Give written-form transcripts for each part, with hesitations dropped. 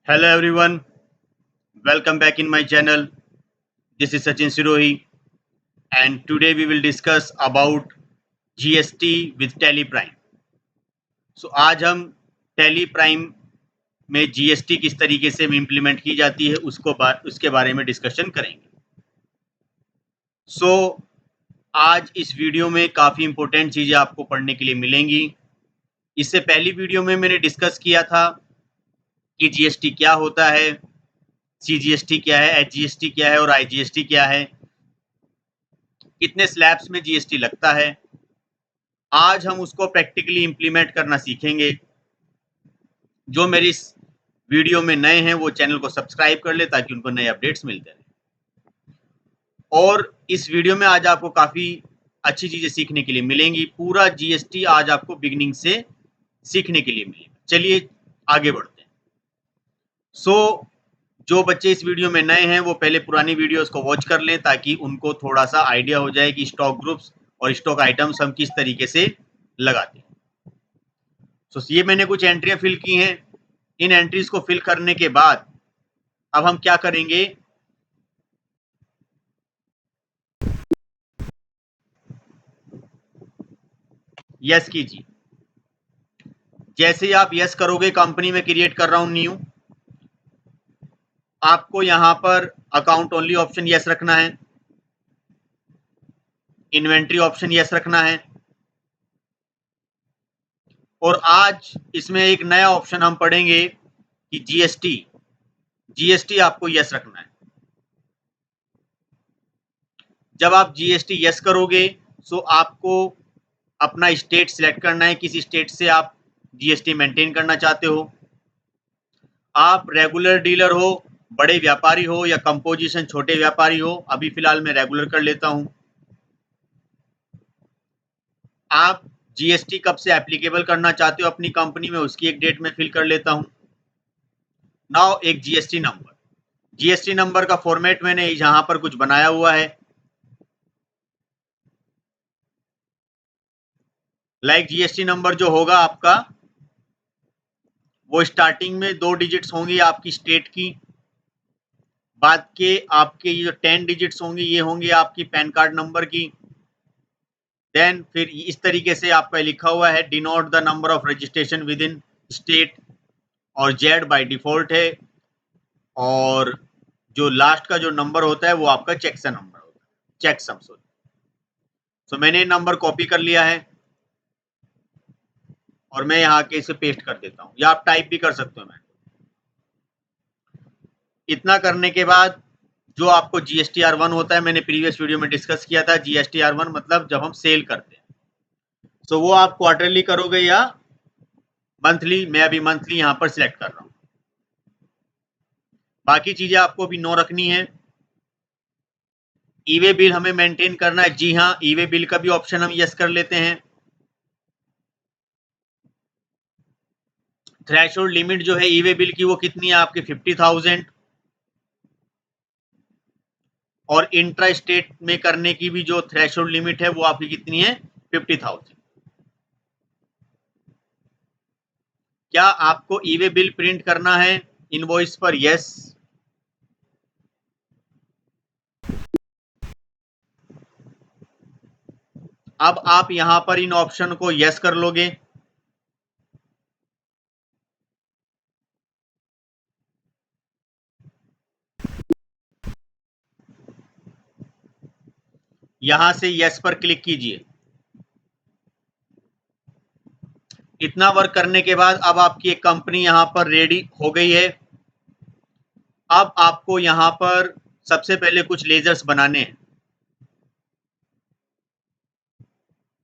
Hello everyone, welcome back in my channel. This is Sachin Sirohi and today we will discuss about GST with Tally Prime. So आज हम Tally Prime में GST किस तरीके से implement की जाती है उसके बारे में डिस्कशन करेंगे. आज इस वीडियो में काफ़ी इम्पोर्टेंट चीज़ें आपको पढ़ने के लिए मिलेंगी. इससे पहली वीडियो में मैंने डिस्कस किया था कि GST क्या होता है, CGST क्या है, HGST क्या है और IGST क्या है, कितने स्लैब्स में GST लगता है. आज हम उसको प्रैक्टिकली इम्प्लीमेंट करना सीखेंगे. जो मेरी इस वीडियो में नए हैं वो चैनल को सब्सक्राइब कर ले ताकि उनको नए अपडेट्स मिलते रहें. और इस वीडियो में आज आपको काफ़ी अच्छी चीज़ें सीखने के लिए मिलेंगी. पूरा GST आज आपको बिगिनिंग से सीखने के लिए मिलेगा. चलिए आगे बढ़ते हैं. जो बच्चे इस वीडियो में नए हैं वो पहले पुरानी वीडियोस को वॉच कर लें ताकि उनको थोड़ा सा आइडिया हो जाए कि स्टॉक ग्रुप्स और स्टॉक आइटम्स हम किस तरीके से लगाते हैं. ये मैंने कुछ एंट्रियां फिल की हैं. इन एंट्रीज को फिल करने के बाद अब हम क्या करेंगे, यस कीजिए. जैसे ही आप यस करोगे, कंपनी में क्रिएट कर रहा हूं न्यू, आपको यहां पर अकाउंट ओनली ऑप्शन यस रखना है, इन्वेंट्री ऑप्शन यस रखना है और आज इसमें एक नया ऑप्शन हम पढ़ेंगे कि जीएसटी आपको यस रखना है. जब आप जीएसटी यस करोगे तो आपको अपना स्टेट सिलेक्ट करना है, किस स्टेट से आप जीएसटी मेंटेन करना चाहते हो. आप रेगुलर डीलर हो, बड़े व्यापारी हो या कंपोजिशन छोटे व्यापारी हो. अभी फिलहाल मैं रेगुलर कर लेता हूं. आप जीएसटी कब से एप्लीकेबल करना चाहते हो अपनी कंपनी में, उसकी एक डेट में फिल कर लेता हूं. नाउ एक जीएसटी नंबर का फॉर्मेट मैंने यहां पर कुछ बनाया हुआ है. जीएसटी नंबर जो होगा आपका वो स्टार्टिंग में 2 डिजिट्स होंगी आपकी स्टेट की. बाद के आपके ये जो 10 डिजिट्स होंगे ये होंगे आपकी पैन कार्ड नंबर की. देन फिर इस तरीके से आपका लिखा हुआ है denote the number of registration with in state, और जेड बाय डिफॉल्ट है. और जो लास्ट का जो नंबर होता है वो आपका चेकसम नंबर होता है, चेकसम. तो मैंने नंबर कॉपी कर लिया है और मैं यहाँ के इसे पेस्ट कर देता हूँ, या आप टाइप भी कर सकते हो. मैं इतना करने के बाद जो आपको GSTR1 होता है, मैंने प्रीवियस वीडियो में डिस्कस किया था. GSTR1 मतलब जब हम सेल करते हैं. वो आप क्वार्टरली करोगे या मंथली. मैं अभी मंथली यहाँ पर सिलेक्ट कर रहा हूँ. बाकी चीजें आपको भी नो रखनी है. ईवे बिल हमें मेंटेन करना है. जी हाँ, ईवे बिल का भी ऑप्शन हम यस कर लेते हैं. थ्रेशोल्ड लिमिट जो है ईवे बिल की वो कितनी है आपकी 50,000. और इंट्रा स्टेट में करने की भी जो थ्रेशोल्ड लिमिट है वो आपकी कितनी है 50,000. क्या आपको ईवे बिल प्रिंट करना है इनवॉइस पर? यस. अब आप यहां पर इन ऑप्शन को यस कर लोगे. यहां से यस पर क्लिक कीजिए. इतना वर्क करने के बाद अब आपकी एक कंपनी यहां पर रेडी हो गई है. अब आपको यहां पर सबसे पहले कुछ लेजर्स बनाने हैं.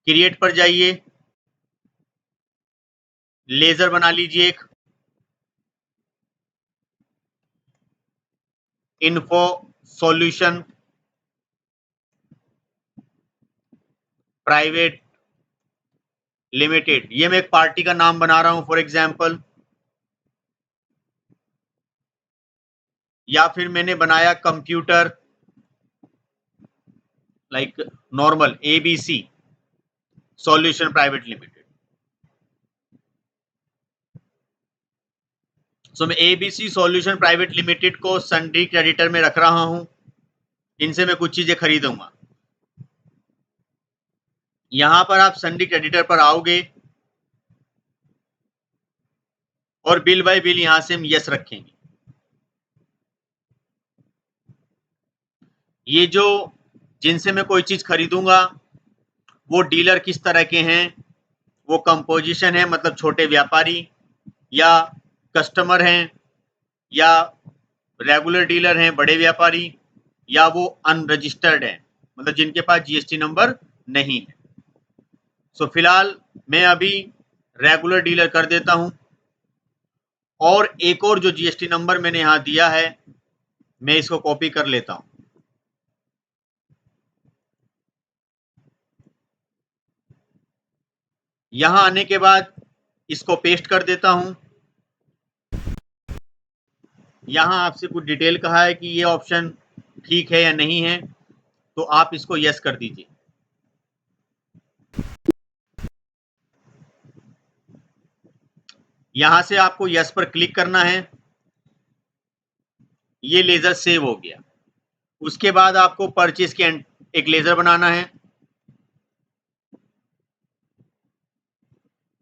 क्रिएट पर जाइए, लेजर बना लीजिए एक. इन्फो सॉल्यूशन प्राइवेट लिमिटेड, ये मैं एक पार्टी का नाम बना रहा हूं फॉर एग्जांपल. या फिर मैंने बनाया computer like normal ABC solution private limited. So मैं एबीसी सॉल्यूशन प्राइवेट लिमिटेड को सन्ड्री क्रेडिटर में रख रहा हूं। इनसे मैं कुछ चीजें खरीदूंगा। यहां पर आप सन्ड्री क्रेडिटर पर आओगे और बिल बाय बिल यहां से हम यस रखेंगे। ये जो जिनसे मैं कोई चीज खरीदूंगा वो डीलर किस तरह के हैं, वो कंपोजिशन है मतलब छोटे व्यापारी या कस्टमर हैं या रेगुलर डीलर हैं बड़े व्यापारी या वो अनरजिस्टर्ड हैं मतलब जिनके पास जीएसटी नंबर नहीं है। सो फिलहाल मैं अभी रेगुलर डीलर कर देता हूं और एक और जो जीएसटी नंबर मैंने यहां दिया है मैं इसको कॉपी कर लेता हूं। यहां आने के बाद इसको पेस्ट कर देता हूं। यहां आपसे कुछ डिटेल कहा है कि ये ऑप्शन ठीक है या नहीं है, तो आप इसको यस कर दीजिए। यहां से आपको यस पर क्लिक करना है। ये लेजर सेव हो गया। उसके बाद आपको परचेज के एक लेजर बनाना है।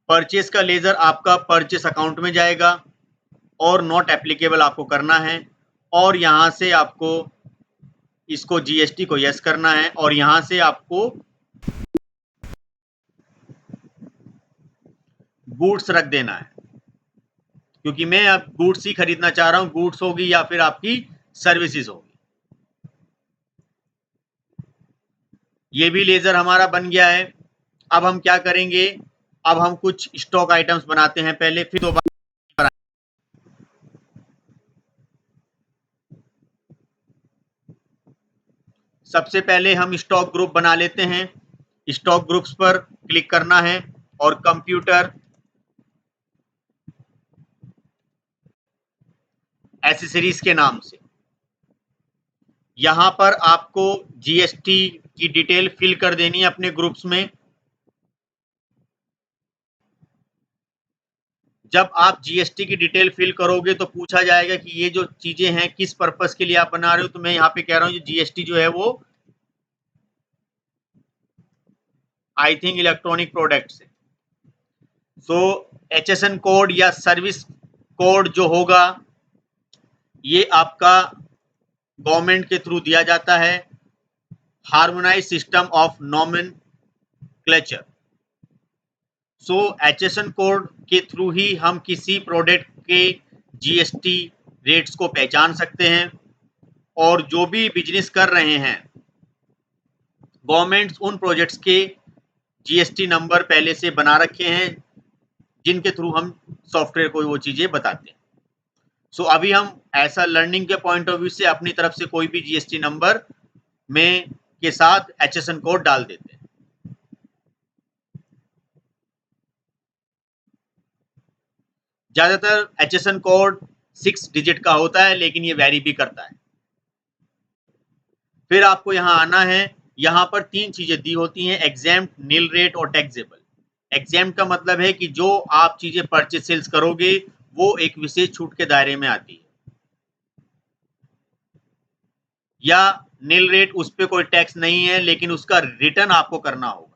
परचेज का लेजर आपका परचेस अकाउंट में जाएगा और नॉट एप्लीकेबल आपको करना है और यहां से आपको इसको जीएसटी को यस करना है और यहां से आपको गुड्स रख देना है क्योंकि मैं अब गुड्स ही खरीदना चाह रहा हूं। गुड्स होगी या फिर आपकी सर्विसेज होगी। ये भी लेजर हमारा बन गया है। अब हम क्या करेंगे, अब हम कुछ स्टॉक आइटम्स बनाते हैं पहले, फिर दोबारा। सबसे पहले हम स्टॉक ग्रुप बना लेते हैं। स्टॉक ग्रुप्स पर क्लिक करना है और कंप्यूटर एसेसरीज के नाम से यहां पर आपको जीएसटी की डिटेल फिल कर देनी है अपने ग्रुप्स में। जब आप जीएसटी की डिटेल फिल करोगे तो पूछा जाएगा कि ये जो चीजें हैं किस पर्पस के लिए आप बना रहे हो। तो मैं यहाँ पे कह रहा हूँ जीएसटी जो है वो आई थिंक इलेक्ट्रॉनिक प्रोडक्ट्स है। सो एचएसएन कोड या सर्विस कोड जो होगा ये आपका गवर्नमेंट के थ्रू दिया जाता है, harmonise system of nomenclature. So HSN code के थ्रू ही हम किसी प्रोडक्ट के जीएसटी रेट्स को पहचान सकते हैं और जो भी बिजनेस कर रहे हैं गवर्नमेंट उन प्रोजेक्ट्स के जीएसटी नंबर पहले से बना रखे हैं जिनके थ्रू हम सॉफ्टवेयर को वो चीजें बताते हैं। सो अभी हम ऐसा लर्निंग के पॉइंट ऑफ व्यू से अपनी तरफ से कोई भी जीएसटी नंबर में के साथ एचएसएन कोड डाल देते हैं। ज्यादातर एचएसएन कोड 6 डिजिट का होता है लेकिन ये वेरी भी करता है। फिर आपको यहां आना है। यहां पर 3 चीजें दी होती हैं, एग्जेम्प्ट, नील रेट और टैक्सेबल। एग्जेम्प्ट का मतलब है कि जो आप चीजें परचेज सेल्स करोगे वो एक विशेष छूट के दायरे में आती है, या नील रेट उस पर कोई टैक्स नहीं है लेकिन उसका रिटर्न आपको करना होगा।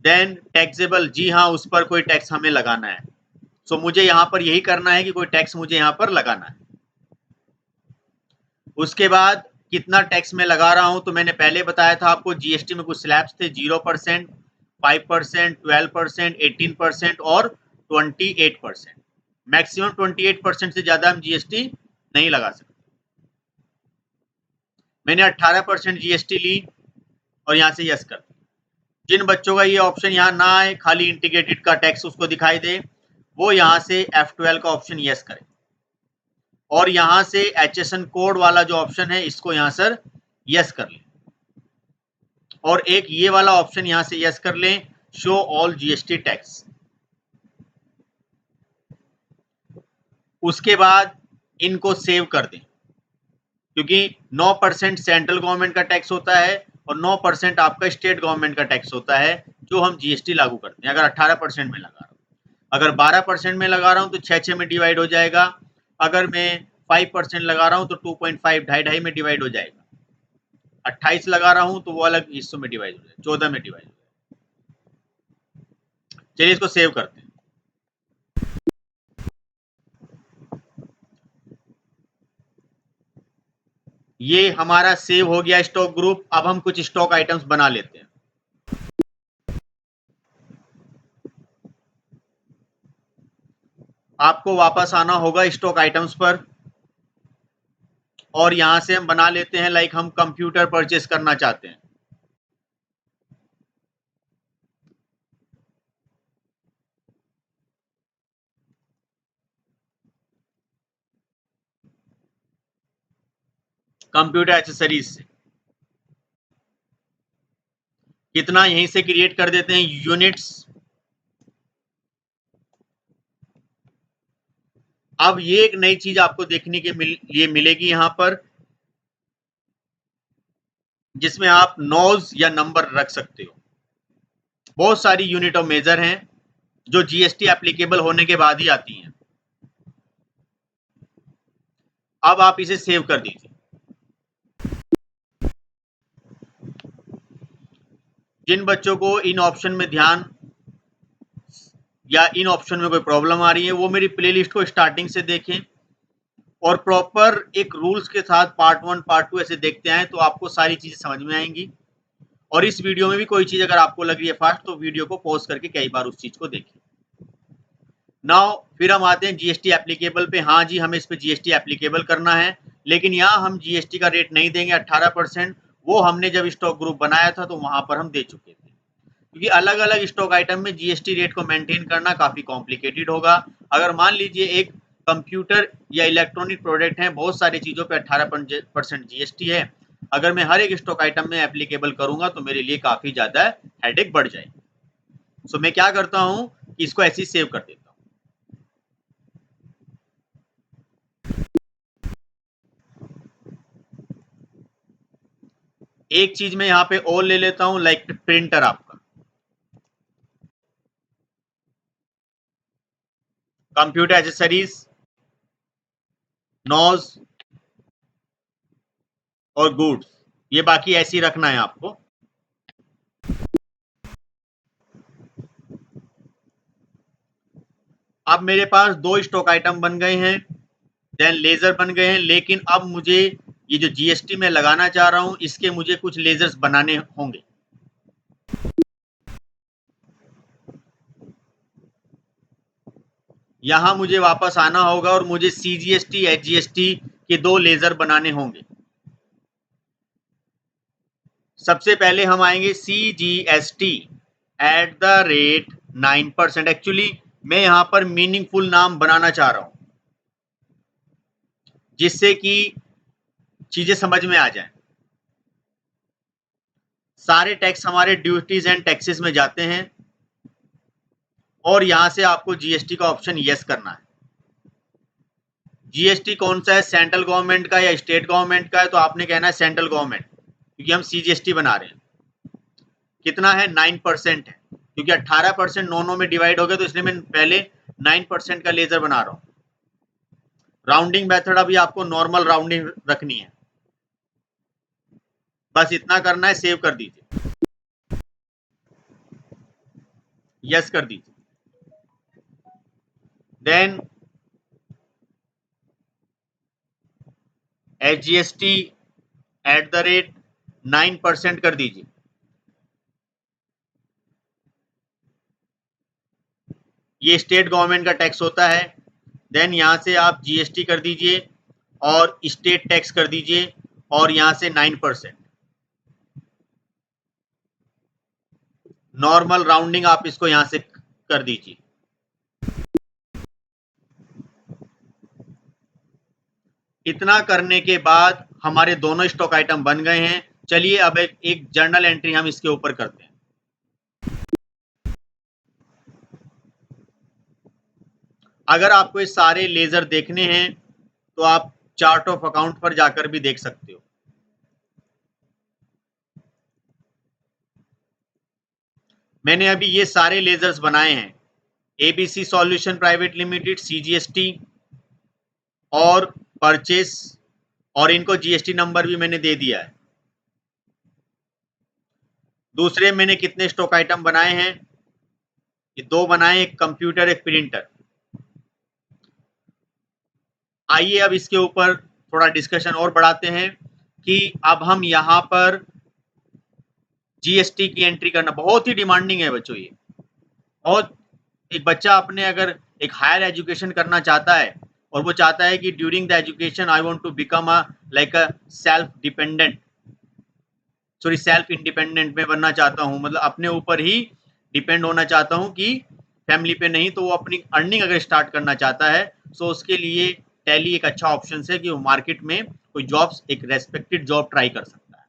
देन टैक्सेबल, जी हाँ उस पर कोई टैक्स हमें लगाना है। सो मुझे यहां पर यही करना है कि कोई टैक्स मुझे यहां पर लगाना है। उसके बाद कितना टैक्स मैं लगा रहा हूं, तो मैंने पहले बताया था आपको जीएसटी में कुछ स्लैब्स थे, 0%, 5%, 12%, 18% और 28%। मैक्सिमम 28% से ज्यादा हम जीएसटी नहीं लगा सकते। मैंने 18% जीएसटी ली और यहां से यस कर दिया। जिन बच्चों का ये ऑप्शन यहाँ ना आए, खाली इंटीग्रेटेड का टैक्स उसको दिखाई दे, वो यहाँ से F12 का ऑप्शन यस करें और यहाँ से एचएसएन कोड वाला जो ऑप्शन है इसको यहाँ सर यस कर लें और एक ये वाला ऑप्शन यहाँ से यस कर लें, शो ऑल जीएसटी टैक्स। उसके बाद इनको सेव कर दें क्योंकि 9% सेंट्रल गवर्नमेंट का टैक्स होता है और 9% आपका स्टेट गवर्नमेंट का टैक्स होता है जो हम जीएसटी लागू करते हैं अगर 18% में लगा रहा हूं। अगर 12% में लगा रहा हूँ तो 6 में डिवाइड हो जाएगा। अगर मैं 5% लगा रहा हूँ तो 2.5 ढाई में डिवाइड हो जाएगा। 28 लगा रहा हूँ तो वो अलग हिस्सों में डिवाइड हो जाएगा, 14 में डिवाइड हो जाएगा। चलिए इसको सेव करते हैं। ये हमारा सेव हो गया स्टॉक ग्रुप। अब हम कुछ स्टॉक आइटम्स बना लेते हैं। आपको वापस आना होगा स्टॉक आइटम्स पर और यहां से हम बना लेते हैं, लाइक हम कंप्यूटर परचेस करना चाहते हैं। कंप्यूटर एक्सेसरीज से कितना यहीं से क्रिएट कर देते हैं यूनिट्स। अब ये एक नई चीज आपको देखने के लिए मिलेगी यहां पर, जिसमें आप नोज या नंबर रख सकते हो। बहुत सारी यूनिट ऑफ मेजर हैं जो जीएसटी एप्लीकेबल होने के बाद ही आती हैं। अब आप इसे सेव कर दीजिए। जिन बच्चों को इन ऑप्शन में ध्यान या इन ऑप्शन में कोई प्रॉब्लम आ रही है वो मेरी प्लेलिस्ट को स्टार्टिंग से देखें और प्रॉपर एक रूल्स के साथ पार्ट 1 पार्ट 2 ऐसे देखते आए तो आपको सारी चीजें समझ में आएंगी। और इस वीडियो में भी कोई चीज अगर आपको लग रही है फास्ट तो वीडियो को पॉज करके कई बार उस चीज को देखें। नाउ फिर हम आते हैं जीएसटी एप्लीकेबल पे। हाँ जी, हमें इस पे जीएसटी एप्लीकेबल करना है, लेकिन यहाँ हम जीएसटी का रेट नहीं देंगे 18%। वो हमने जब स्टॉक ग्रुप बनाया था तो वहां पर हम दे चुके थे, क्योंकि अलग अलग स्टॉक आइटम में जीएसटी रेट को मेंटेन करना काफी कॉम्प्लिकेटेड होगा। अगर मान लीजिए एक कंप्यूटर या इलेक्ट्रॉनिक प्रोडक्ट है, बहुत सारी चीजों पे 18% जीएसटी है, अगर मैं हर एक स्टॉक आइटम में एप्लीकेबल करूंगा तो मेरे लिए काफी ज्यादा हेडेक बढ़ जाएगी। सो मैं क्या करता हूं कि इसको ऐसे ही सेव कर देता हूं। एक चीज मैं यहाँ पे और ले लेता हूं, लाइक प्रिंटर आपका, कंप्यूटर एसेसरीज, नॉज और गुड्स, ये बाकी ऐसे ही रखना है आपको। अब मेरे पास दो स्टॉक आइटम बन गए हैं, देन लेजर बन गए हैं, लेकिन अब मुझे ये जो जीएसटी में लगाना चाह रहा हूं इसके मुझे कुछ लेजर्स बनाने होंगे। यहां मुझे वापस आना होगा और मुझे सीजीएसटी एचजीएसटी के दो लेजर बनाने होंगे। सबसे पहले हम आएंगे CGST @ 9%। एक्चुअली मैं यहां पर मीनिंगफुल नाम बनाना चाह रहा हूं जिससे कि चीजें समझ में आ जाए। सारे टैक्स हमारे ड्यूटीज एंड टैक्सेस में जाते हैं और यहां से आपको जीएसटी का ऑप्शन यस करना है। जीएसटी कौन सा है, सेंट्रल गवर्नमेंट का या स्टेट गवर्नमेंट का है, तो आपने कहना है सेंट्रल गवर्नमेंट, क्योंकि हम सीजीएसटी बना रहे हैं। कितना है, 9% है, क्योंकि 18% नौ में डिवाइड हो गया तो इसलिए मैं पहले 9% का लेजर बना रहा हूं। राउंडिंग मेथड अभी आपको नॉर्मल राउंडिंग रखनी है, बस इतना करना है। सेव कर दीजिए, यस कर दीजिए। देन एचजीएसटी @ 9% कर दीजिए। ये स्टेट गवर्नमेंट का टैक्स होता है। देन यहां से आप जीएसटी कर दीजिए और स्टेट टैक्स कर दीजिए और यहां से 9%। नॉर्मल राउंडिंग आप इसको यहां से कर दीजिए। इतना करने के बाद हमारे दोनों स्टॉक आइटम बन गए हैं। चलिए अब एक जर्नल एंट्री हम इसके ऊपर करते हैं। अगर आपको ये सारे लेजर देखने हैं तो आप चार्ट ऑफ अकाउंट पर जाकर भी देख सकते हो। मैंने अभी ये सारे लेजर्स बनाए हैं। ABC solution private limited, CGST और परचेस, और इनको जीएसटी नंबर भी मैंने दे दिया है। दूसरे मैंने कितने स्टॉक आइटम बनाए हैं, ये 2 बनाए, एक कंप्यूटर एक प्रिंटर। आइए अब इसके ऊपर थोड़ा डिस्कशन और बढ़ाते हैं कि अब हम यहाँ पर जीएसटी की एंट्री करना बहुत ही डिमांडिंग है बच्चों। ये बहुत, एक बच्चा अपने अगर एक हायर एजुकेशन करना चाहता है और वो चाहता है कि during the education I want to become a like a self independent में बनना चाहता हूँ, मतलब अपने ऊपर ही डिपेंड होना चाहता हूँ कि फैमिली पे नहीं, तो वो अपनी अर्निंग अगर स्टार्ट करना चाहता है तो उसके लिए टैली एक अच्छा ऑप्शन है कि वो मार्केट में कोई जॉब्स, एक रेस्पेक्टेड जॉब ट्राई कर सकता है।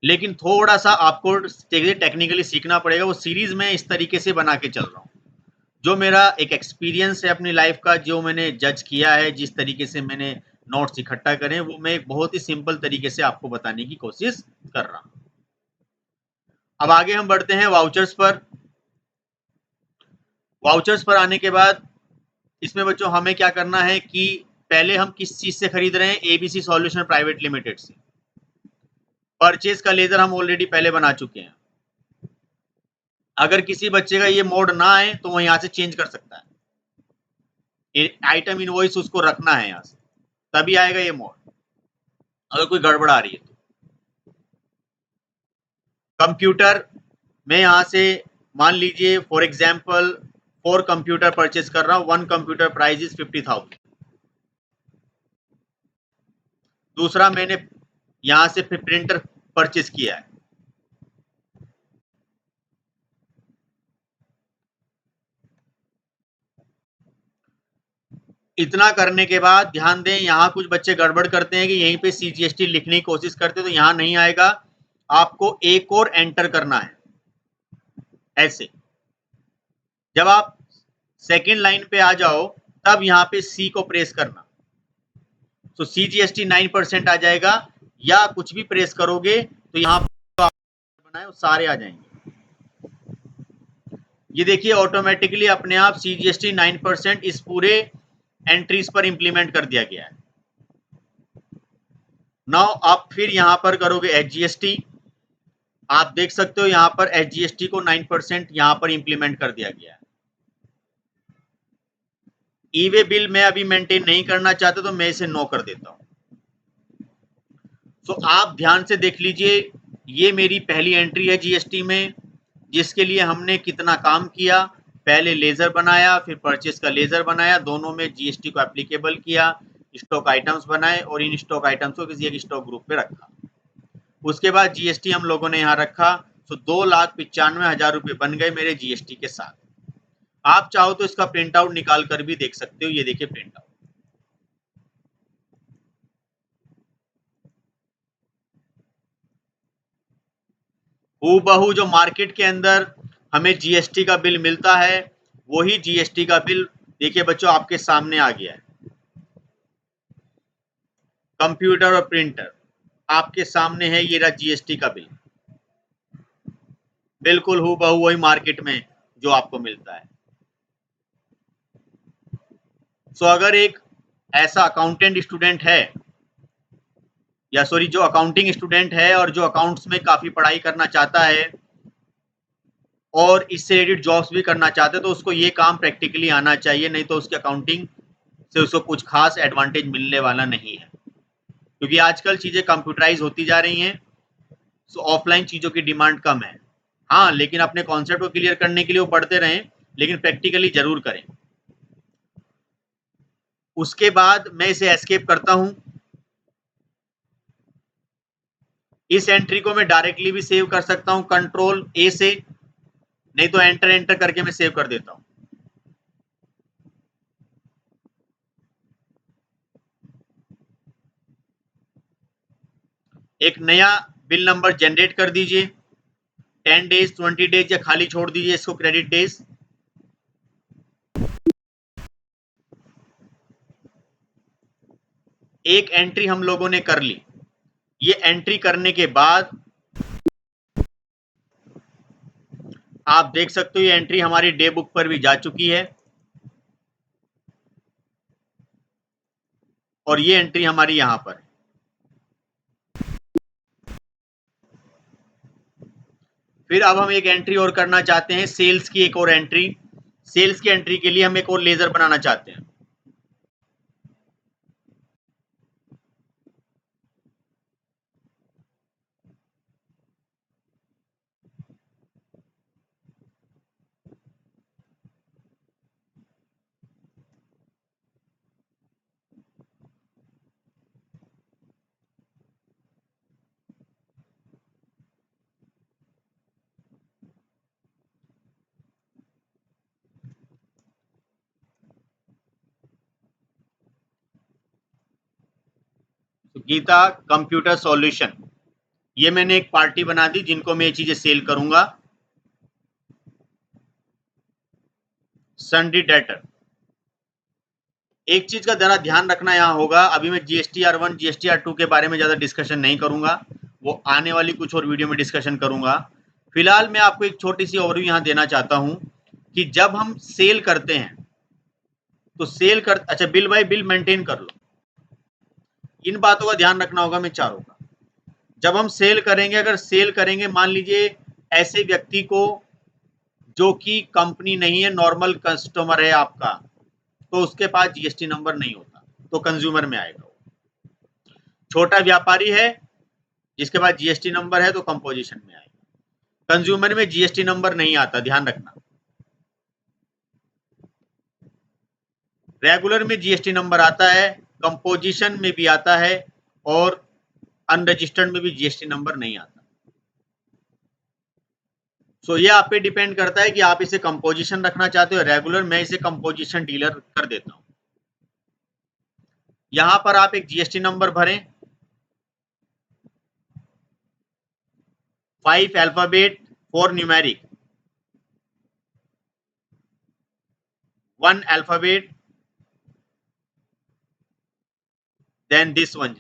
लेकिन थोड़ा सा आपको टेक्निकली सीखना पड़ेगा। वो सीरीज में इस तरीके से बना के चल रहा हूँ, जो मेरा एक एक्सपीरियंस है अपनी लाइफ का, जो मैंने जज किया है, जिस तरीके से मैंने नोट्स इकट्ठा करे, वो मैं एक बहुत ही सिंपल तरीके से आपको बताने की कोशिश कर रहा हूँ। अब आगे हम बढ़ते हैं वाउचर्स पर। वाउचर्स पर आने के बाद इसमें बच्चों हमें क्या करना है कि पहले हम किस चीज से खरीद रहे हैं, एबीसी सॉल्यूशन प्राइवेट लिमिटेड से। परचेज का लेजर हम ऑलरेडी पहले बना चुके हैं। अगर किसी बच्चे का ये मोड ना आए तो वो यहाँ से चेंज कर सकता है, आइटम इनवॉइस उसको रखना है यहाँ से, तभी आएगा ये मोड, अगर कोई गड़बड़ आ रही है तो। कंप्यूटर में यहाँ से मान लीजिए फॉर एग्जाम्पल 4 कंप्यूटर परचेज कर रहा हूँ, 1 कंप्यूटर प्राइस इज 50,000। दूसरा मैंने यहाँ से फिर प्रिंटर परचेज किया है। इतना करने के बाद ध्यान दें, यहाँ कुछ बच्चे गड़बड़ करते हैं कि यहीं पे सीजीएसटी लिखने की कोशिश करते, तो यहाँ नहीं आएगा, आपको एक और एंटर करना है ऐसे। जब आप सेकेंड लाइन पे आ जाओ तब यहाँ पे सी को प्रेस करना, तो सीजीएसटी 9% आ जाएगा, या कुछ भी प्रेस करोगे तो यहाँ बनाए वो सारे आ जाएंगे। ये देखिए ऑटोमेटिकली अपने आप सीजीएसटी 9% इस पूरे एंट्रीज पर इंप्लीमेंट कर दिया गया है। नाउ आप फिर यहां पर करोगे एचजीएसटी, आप देख सकते हो यहां पर एचजीएसटी को 9% यहां पर इंप्लीमेंट कर दिया गया है। ई वे बिल मैं अभी मेंटेन नहीं करना चाहता तो मैं इसे नो कर देता हूं। तो आप ध्यान से देख लीजिए, ये मेरी पहली एंट्री है जीएसटी में, जिसके लिए हमने कितना काम किया। पहले लेजर बनाया, फिर परचेस का लेजर बनाया, दोनों में जीएसटी को एप्लीकेबल किया, स्टॉक आइटम्स बनाए और इन स्टॉक आइटम्स को किसी एक स्टॉक ग्रुप पे रखा। उसके बाद जीएसटी हम लोगों ने यहाँ रखा, तो 2,95,000 रुपये बन गए मेरे जीएसटी के साथ। आप चाहो तो इसका प्रिंट आउट निकाल कर भी देख सकते हो, ये देखिए प्रिंट आउट। हूबहू जो मार्केट के अंदर हमें जीएसटी का बिल मिलता है, वही जीएसटी का बिल देखिए बच्चों आपके सामने आ गया है। कंप्यूटर और प्रिंटर आपके सामने है, ये रहा जीएसटी का बिल, बिल्कुल हूबहू वही मार्केट में जो आपको मिलता है। सो अगर एक ऐसा अकाउंटेंट स्टूडेंट है, या सॉरी जो अकाउंटिंग स्टूडेंट है और जो अकाउंट्स में काफी पढ़ाई करना चाहता है और इससे रिलेटेड जॉब्स भी करना चाहते हैं, तो उसको ये काम प्रैक्टिकली आना चाहिए, नहीं तो उसके अकाउंटिंग से उसको कुछ खास एडवांटेज मिलने वाला नहीं है, क्योंकि आजकल चीजें कंप्यूटराइज होती जा रही हैं। सो ऑफलाइन चीजों की डिमांड कम है। हाँ, लेकिन अपने कॉन्सेप्ट को क्लियर करने के लिए वो पढ़ते रहें, लेकिन प्रैक्टिकली जरूर करें। उसके बाद मैं इसे एस्केप करता हूं। इस एंट्री को मैं डायरेक्टली भी सेव कर सकता हूं कंट्रोल ए से, नहीं तो एंटर एंटर करके मैं सेव कर देता हूं। एक नया बिल नंबर जनरेट कर दीजिए, 10 डेज 20 डेज या खाली छोड़ दीजिए इसको क्रेडिट डेज। एक एंट्री हम लोगों ने कर ली। ये एंट्री करने के बाद आप देख सकते हो ये एंट्री हमारी डे बुक पर भी जा चुकी है और ये एंट्री हमारी यहां पर है। फिर अब हम एक एंट्री और करना चाहते हैं, सेल्स की एक और एंट्री। सेल्स की एंट्री के लिए हम एक और लेजर बनाना चाहते हैं। तो गीता कंप्यूटर सॉल्यूशन, ये मैंने एक पार्टी बना दी जिनको मैं ये चीजें सेल करूंगा। सन्डी डेटर, एक चीज का जरा ध्यान रखना यहाँ होगा, अभी मैं GSTR1 GSTR2 के बारे में ज्यादा डिस्कशन नहीं करूंगा, वो आने वाली कुछ और वीडियो में डिस्कशन करूंगा। फिलहाल मैं आपको एक छोटी सी ओवरव्यू यहाँ देना चाहता हूँ कि जब हम सेल करते हैं तो सेल कर, अच्छा बिल बाय बिल मेंटेन कर लो, इन बातों का ध्यान रखना होगा मैं चारों का। जब हम सेल करेंगे, अगर सेल करेंगे मान लीजिए ऐसे व्यक्ति को जो कि कंपनी नहीं है, नॉर्मल कस्टमर है आपका, तो उसके पास जीएसटी नंबर नहीं होता, तो कंज्यूमर में आएगा। छोटा व्यापारी है जिसके पास जीएसटी नंबर है तो कंपोजिशन में आएगा। कंज्यूमर में जीएसटी नंबर नहीं आता, ध्यान रखना। रेगुलर में जीएसटी नंबर आता है, कंपोजिशन में भी आता है और अनरजिस्टर्ड में भी जीएसटी नंबर नहीं आता। सो ये आप पे डिपेंड करता है कि आप इसे कंपोजिशन रखना चाहते हो रेगुलर, मैं इसे कंपोजिशन डीलर कर देता हूं। यहां पर आप एक जीएसटी नंबर भरें, 5 alphabet 4 numeric, 1 alphabet then this one.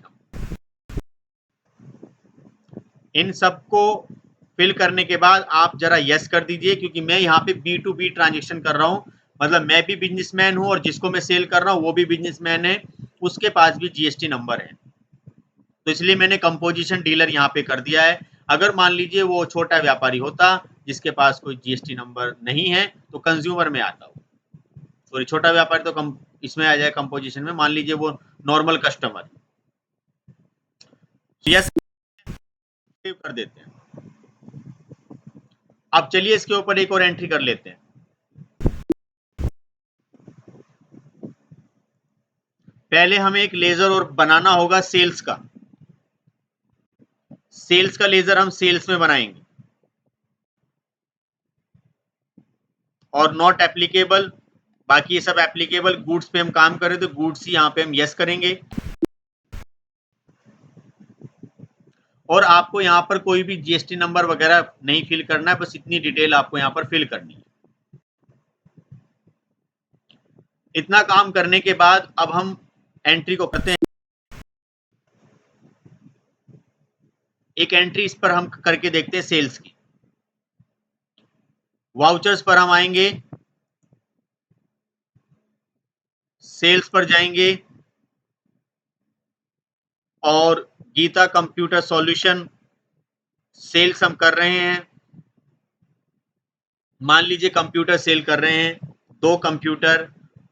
इन सबको फिल करने के बाद आप जरा यस कर दीजिए, क्योंकि मैं यहाँ पे B2B ट्रांजेक्शन कर रहा हूँ, मतलब मैं भी बिजनेसमैन हूँ और जिसको मैं सेल कर रहा हूँ वो भी बिजनेसमैन है, उसके पास भी जीएसटी नंबर है, तो इसलिए मैंने कंपोजिशन डीलर यहाँ पे कर दिया है। अगर मान लीजिए वो छोटा व्यापारी होता जिसके पास कोई जीएसटी नंबर नहीं है तो कंज्यूमर में आता हो, सॉरी छोटा व्यापारी तो कम इसमें आ जाए कंपोजिशन में, मान लीजिए वो नॉर्मल कस्टमर। यस कर देते हैं। अब चलिए इसके ऊपर एक और एंट्री कर लेते हैं। पहले हमें एक लेजर और बनाना होगा सेल्स का। सेल्स का लेजर हम सेल्स में बनाएंगे और नॉट एप्लीकेबल, बाकी ये सब एप्लीकेबल। गुड्स पे हम काम करें तो गुड्स ही यहाँ पे हम यस करेंगे और आपको यहाँ पर कोई भी जीएसटी नंबर वगैरह नहीं फिल करना है, बस इतनी डिटेल आपको यहाँ पर फिल करनी है। इतना काम करने के बाद अब हम एंट्री को करते हैं। एक एंट्री इस पर हम करके देखते हैं सेल्स की। वाउचर्स पर हम आएंगे, सेल्स पर जाएंगे और गीता कंप्यूटर सॉल्यूशन सेल्स हम कर रहे हैं। मान लीजिए कंप्यूटर सेल कर रहे हैं, 2 कंप्यूटर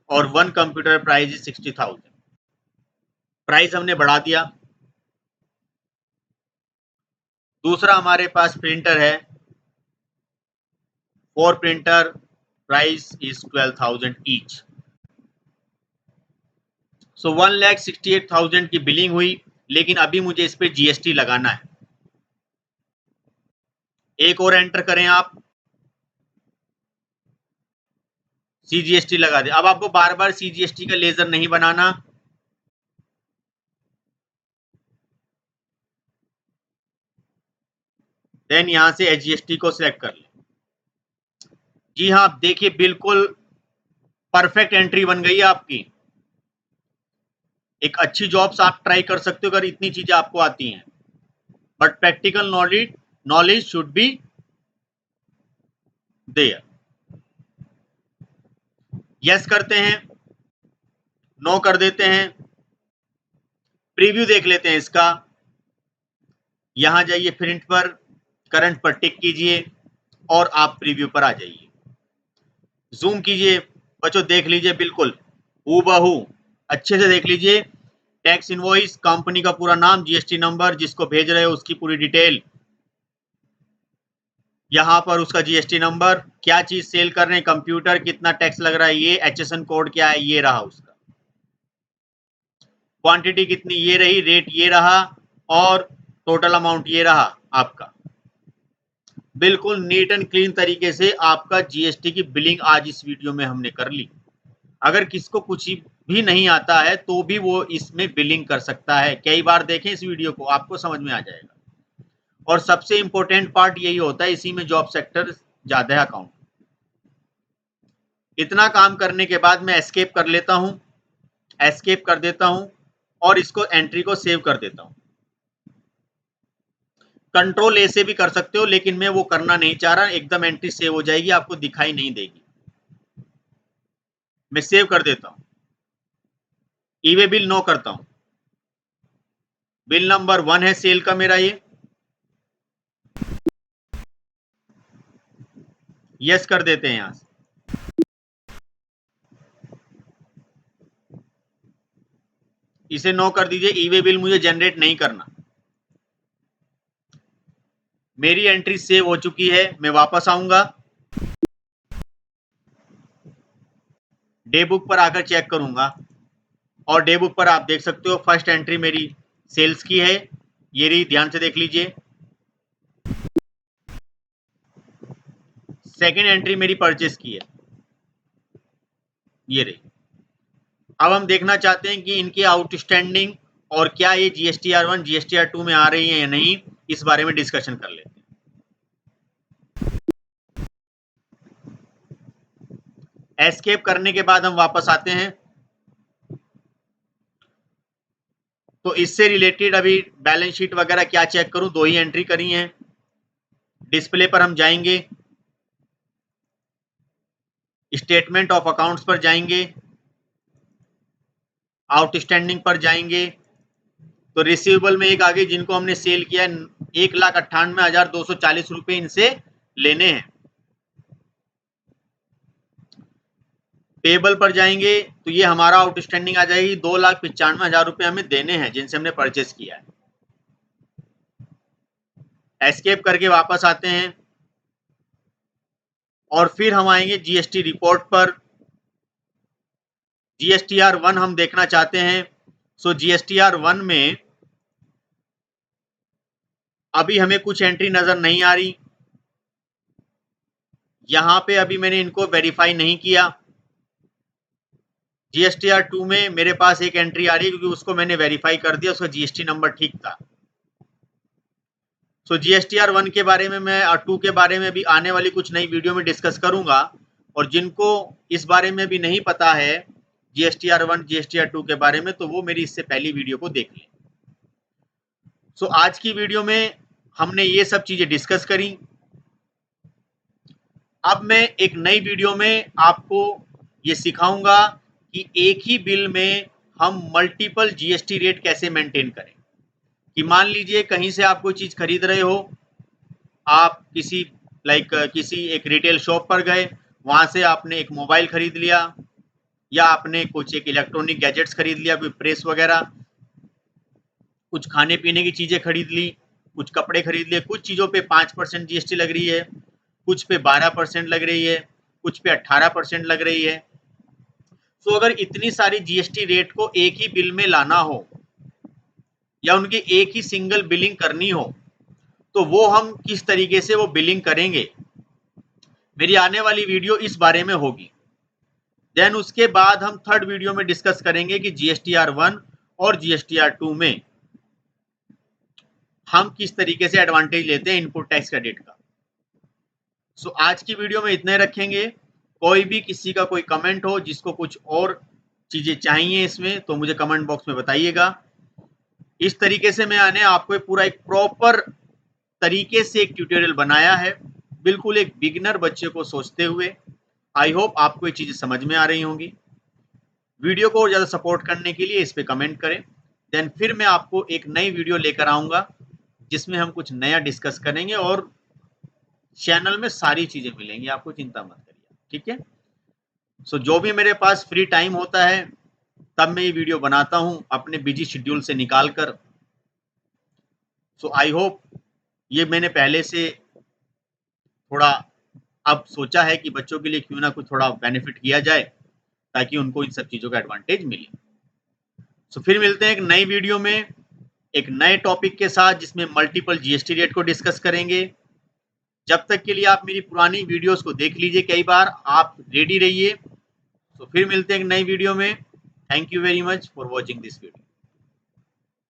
और 1 कंप्यूटर प्राइस इज 60,000। प्राइस हमने बढ़ा दिया। दूसरा हमारे पास प्रिंटर है, 4 प्रिंटर प्राइस इज 12,000 ईच। सो 1,68,000 की बिलिंग हुई, लेकिन अभी मुझे इस पे जीएसटी लगाना है। एक और एंटर करें आप, सीजीएसटी लगा दे। अब आपको बार बार सीजीएसटी का लेजर नहीं बनाना, देन यहां से एचजीएसटी को सिलेक्ट कर लें। जी हाँ, देखिए बिल्कुल परफेक्ट एंट्री बन गई है आपकी। एक अच्छी जॉब्स आप ट्राई कर सकते हो अगर इतनी चीजें आपको आती हैं, but practical knowledge should be there. Yes करते हैं, नो कर देते हैं, प्रीव्यू देख लेते हैं इसका। यहां जाइए प्रिंट पर, करंट पर टिक कीजिए और आप प्रीव्यू पर आ जाइए। जूम कीजिए बच्चों, देख लीजिए बिल्कुल हूबहू, अच्छे से देख लीजिए। टैक्स इनवॉइस, कंपनी का पूरा नाम, जीएसटी नंबर, जिसको भेज रहे हो उसकी पूरी डिटेल, यहाँ पर उसका जीएसटी नंबर, क्या चीज सेल कर रहे हैं, कंप्यूटर, कितना टैक्स लग रहा है, ये एचएसएन कोड क्या है, ये रहा उसका, क्वांटिटी कितनी ये रही, रेट ये रहा, और टोटल अमाउंट ये रहा आपका। बिल्कुल नीट एंड क्लीन तरीके से आपका जीएसटी की बिलिंग आज इस वीडियो में हमने कर ली। अगर किसको कुछ भी नहीं आता है तो भी वो इसमें बिलिंग कर सकता है। कई बार देखें इस वीडियो को, आपको समझ में आ जाएगा। और सबसे इंपॉर्टेंट पार्ट यही होता है, इसी में जॉब सेक्टर ज्यादा है अकाउंट। इतना काम करने के बाद मैं एस्केप कर लेता हूं, एस्केप कर देता हूं और इसको एंट्री को सेव कर देता हूं। कंट्रोल ए से भी कर सकते हो, लेकिन मैं वो करना नहीं चाह रहा, एकदम एंट्री सेव हो जाएगी, आपको दिखाई नहीं देगी। मैं सेव कर देता हूं, ई वे बिल नो करता हूं। बिल नंबर 1 है सेल का मेरा, ये यस कर देते हैं यहां से। इसे नो कर दीजिए, ई वे बिल मुझे जनरेट नहीं करना। मेरी एंट्री सेव हो चुकी है, मैं वापस आऊंगा, डे बुक पर आकर चेक करूंगा और डे बुक पर आप देख सकते हो फर्स्ट एंट्री मेरी सेल्स की है, ये रही, ध्यान से देख लीजिए। सेकंड एंट्री मेरी परचेस की है, ये रही। अब हम देखना चाहते हैं कि इनकी आउटस्टैंडिंग और क्या ये जीएसटीआर 1 जीएसटीआर 2 में आ रही है या नहीं, इस बारे में डिस्कशन कर लेते हैं। एस्केप करने के बाद हम वापस आते हैं। तो इससे रिलेटेड अभी बैलेंस शीट वगैरह क्या चेक करूं, 2 ही एंट्री करी हैं। डिस्प्ले पर हम जाएंगे, स्टेटमेंट ऑफ अकाउंट्स पर जाएंगे, आउटस्टैंडिंग पर जाएंगे। तो रिसीवेबल में एक आगे जिनको हमने सेल किया है 1,98,240 रुपए इनसे लेने हैं। पेबल पर जाएंगे तो ये हमारा आउटस्टैंडिंग आ जाएगी, 2,95,000 रुपए हमें देने हैं जिनसे हमने परचेस किया है। एस्केप करके वापस आते हैं और फिर हम आएंगे जीएसटी रिपोर्ट पर। जीएसटीआर 1 हम देखना चाहते हैं। सो जीएसटीआर 1 में अभी हमें कुछ एंट्री नजर नहीं आ रही, यहां पे अभी मैंने इनको वेरीफाई नहीं किया। जीएसटीआर 2 में मेरे पास एक एंट्री आ रही है क्योंकि उसको मैंने वेरीफाई कर दिया, उसका जीएसटी नंबर ठीक था। सो जीएसटीआर 1 के बारे में मैं 2 के बारे में भी आने वाली कुछ नई वीडियो में डिस्कस करूंगा। और जिनको इस बारे में भी नहीं पता है जीएसटीआर 1 जीएसटीआर 2 के बारे में, तो वो मेरी इससे पहली वीडियो को देख लें। सो आज की वीडियो में हमने ये सब चीजें डिस्कस करी। अब मैं एक नई वीडियो में आपको ये सिखाऊंगा कि एक ही बिल में हम मल्टीपल जीएसटी रेट कैसे मेंटेन करें। कि मान लीजिए कहीं से आप कोई चीज खरीद रहे हो, आप किसी किसी एक रिटेल शॉप पर गए, वहां से आपने एक मोबाइल खरीद लिया या आपने कुछ एक इलेक्ट्रॉनिक गैजेट्स खरीद लिया, कोई प्रेस वगैरह, कुछ खाने पीने की चीजें खरीद ली, कुछ कपड़े खरीद लिए। कुछ चीजों पे 5% जीएसटी लग रही है, कुछ पे 12% लग रही है, कुछ पे 18% लग रही है। तो अगर इतनी सारी जीएसटी रेट को एक ही बिल में लाना हो या उनकी एक ही सिंगल बिलिंग करनी हो, तो वो हम किस तरीके से वो बिलिंग करेंगे, मेरी आने वाली वीडियो इस बारे में होगी। देन उसके बाद हम थर्ड वीडियो में डिस्कस करेंगे कि जीएसटीआर 1 और जीएसटीआर 2 में हम किस तरीके से एडवांटेज लेते हैं इनपुट टैक्स क्रेडिट का। सो आज की वीडियो में इतने रखेंगे। कोई भी किसी का कोई कमेंट हो, जिसको कुछ और चीजें चाहिए इसमें, तो मुझे कमेंट बॉक्स में बताइएगा। इस तरीके से मैंने आपको पूरा एक प्रॉपर तरीके से एक ट्यूटोरियल बनाया है, बिल्कुल एक बिगिनर बच्चे को सोचते हुए। आई होप आपको ये चीज़ें समझ में आ रही होंगी। वीडियो को और ज़्यादा सपोर्ट करने के लिए इस पे कमेंट करें। देन फिर मैं आपको एक नई वीडियो लेकर आऊँगा, जिसमें हम कुछ नया डिस्कस करेंगे और चैनल में सारी चीज़ें मिलेंगी, आपको चिंता मत करिए, ठीक है? सो जो भी मेरे पास फ्री टाइम होता है, तब मैं ये वीडियो बनाता हूँ अपने बिजी शेड्यूल से निकाल कर। सो आई होप ये मैंने पहले से थोड़ा अब सोचा है कि बच्चों के लिए क्यों ना कुछ थोड़ा बेनिफिट किया जाए, ताकि उनको इन सब चीज़ों का एडवांटेज मिले। सो फिर मिलते हैं एक नई वीडियो में, एक नए टॉपिक के साथ, जिसमें मल्टीपल जीएसटी रेट को डिस्कस करेंगे। जब तक के लिए आप मेरी पुरानी वीडियोस को देख लीजिए, कई बार आप रेडी रहिए। तो फिर मिलते हैं एक नई वीडियो में। Thank you very much for watching this video.